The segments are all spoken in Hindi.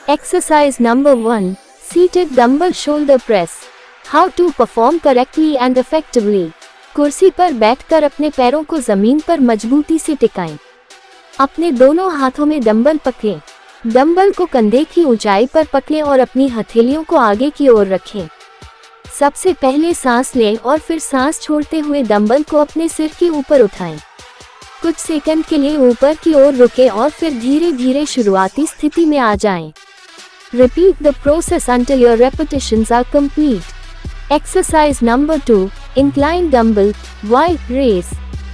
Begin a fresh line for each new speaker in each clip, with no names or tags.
Exercise number 1. Seated dumbbell shoulder press. How to perform correctly and effectively. कुर्सी पर बैठकर अपने पैरों को जमीन पर मजबूती से टिकाएं। अपने दोनों हाथों में डंबल पकड़ें। डंबल को कंधे की ऊंचाई पर पकड़ें और अपनी हथेलियों को आगे की ओर रखें। सबसे पहले सांस लें और फिर सांस छोड़ते हुए डंबल को अपने सिर के ऊपर उठाएं। कुछ सेकंड के लिए ऊपर की ओर रुकें और फिर धीरे धीरे शुरुआती स्थिति में आ जाएं। Repeat the process until your repetitions are complete. Exercise number 2. Incline dumbbell Y raise.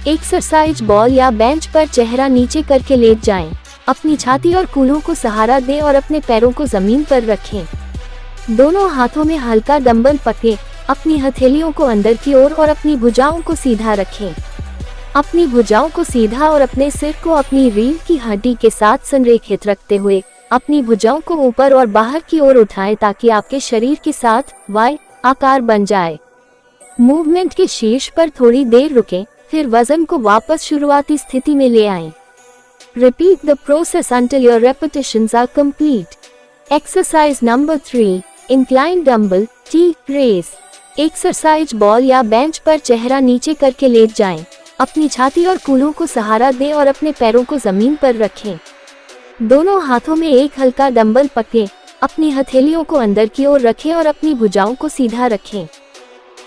Exercise ball या बेंच पर चेहरा नीचे करके लेट जाएं। अपनी छाती और कूल्हों को सहारा दें और अपने पैरों को जमीन पर रखें। दोनों हाथों में हल्का डंबल पकड़ें। अपनी हथेलियों को अंदर की ओर और अपनी भुजाओं को सीधा रखें। अपनी भुजाओं को सीधा और अपने सिर को अपनी रीढ़ की हड्डी के साथ संरेखित रखते हुए अपनी भुजाओं को ऊपर और बाहर की ओर उठाएं ताकि आपके शरीर के साथ वाई आकार बन जाए। मूवमेंट के शीर्ष पर थोड़ी देर रुकें, फिर वजन को वापस शुरुआती स्थिति में ले आएं। Repeat the process until your repetitions are complete. Exercise number 3. Incline dumbbell T raise. Exercise ball या बेंच पर चेहरा नीचे करके लेट जाएं। अपनी छाती और कूल्हों को सहारा दें और अपने पैरों को जमीन पर रखें। दोनों हाथों में एक हल्का डंबल पकड़ें। अपनी हथेलियों को अंदर की ओर रखें और अपनी भुजाओं को सीधा रखें।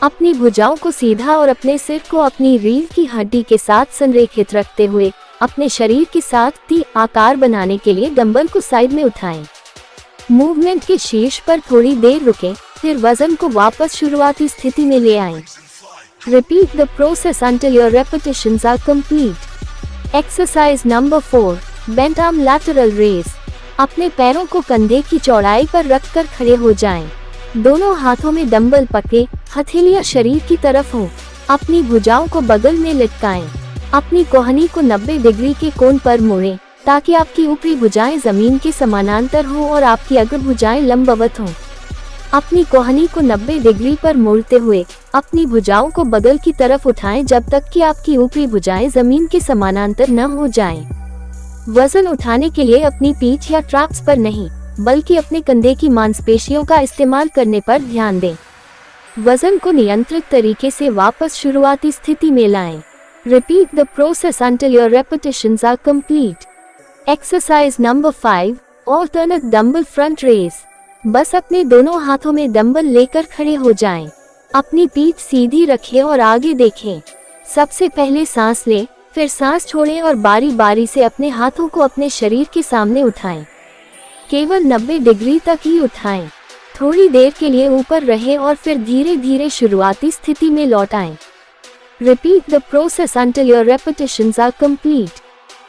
अपनी भुजाओं को सीधा और अपने सिर को अपनी रीढ़ की हड्डी के साथ संरेखित रखते हुए अपने शरीर के साथ टी आकार बनाने के लिए डंबल को साइड में उठाएं। मूवमेंट के शीर्ष पर थोड़ी देर रुकें, फिर वजन को वापस शुरुआती स्थिति में ले आएं। Repeat the process until your repetitions are complete. Exercise number 4. Bent arm lateral raise. अपने पैरों को कंधे की चौड़ाई पर रखकर खड़े हो जाएं। दोनों हाथों में डंबल पकड़े, हथेलियां शरीर की तरफ हों। अपनी भुजाओं को बगल में लटकाएं। अपनी कोहनी को 90 डिग्री के कोण पर मोड़ें ताकि आपकी ऊपरी भुजाएं जमीन के समानांतर हों और आपकी अग्र भुजाएं लंबवत हों। अपनी कोहनी को 90 डिग्री पर मोड़ते हुए अपनी भुजाओं को बगल की तरफ उठाएं जब तक कि आपकी ऊपरी भुजाएं जमीन के समानांतर न हो जाएं। वजन उठाने के लिए अपनी पीठ या ट्रैप्स पर नहीं, बल्कि अपने कंधे की मांसपेशियों का इस्तेमाल करने पर ध्यान दें। वजन को नियंत्रित तरीके से वापस शुरुआती स्थिति में लाएं। Repeat the process until your repetitions are complete. Exercise number 5. Alternate dumbbell front raise. बस अपने दोनों हाथों में डंबल लेकर खड़े हो जाएं। अपनी पीठ सीधी रखें और आगे देखें। सबसे पहले सांस लें, फिर सांस छोड़ें और बारी बारी से अपने हाथों को अपने शरीर के सामने उठाएं। केवल 90 डिग्री तक ही उठाएं। थोड़ी देर के लिए ऊपर रहें और फिर धीरे धीरे शुरुआती स्थिति में लौट आएं। Repeat the process until your repetitions are complete.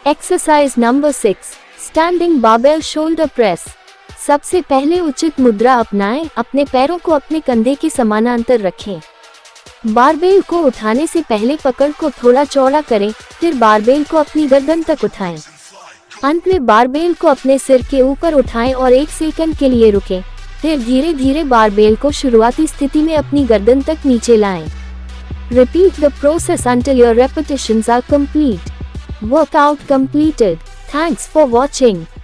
Exercise number 6. Standing barbell shoulder press. सबसे पहले उचित मुद्रा अपनाएं। अपने पैरों को अपने कंधे के समानांतर रखें। बारबेल को उठाने से पहले पकड़ को थोड़ा चौड़ा करें, फिर बारबेल को अपनी गर्दन तक उठाएं। अंत में बारबेल को अपने सिर के ऊपर उठाएं और 1 सेकंड के लिए रुकें, फिर धीरे धीरे बारबेल को शुरुआती स्थिति में अपनी गर्दन तक नीचे लाएं। Repeat the process until your repetitions are complete. Workout completed. Thanks for watching.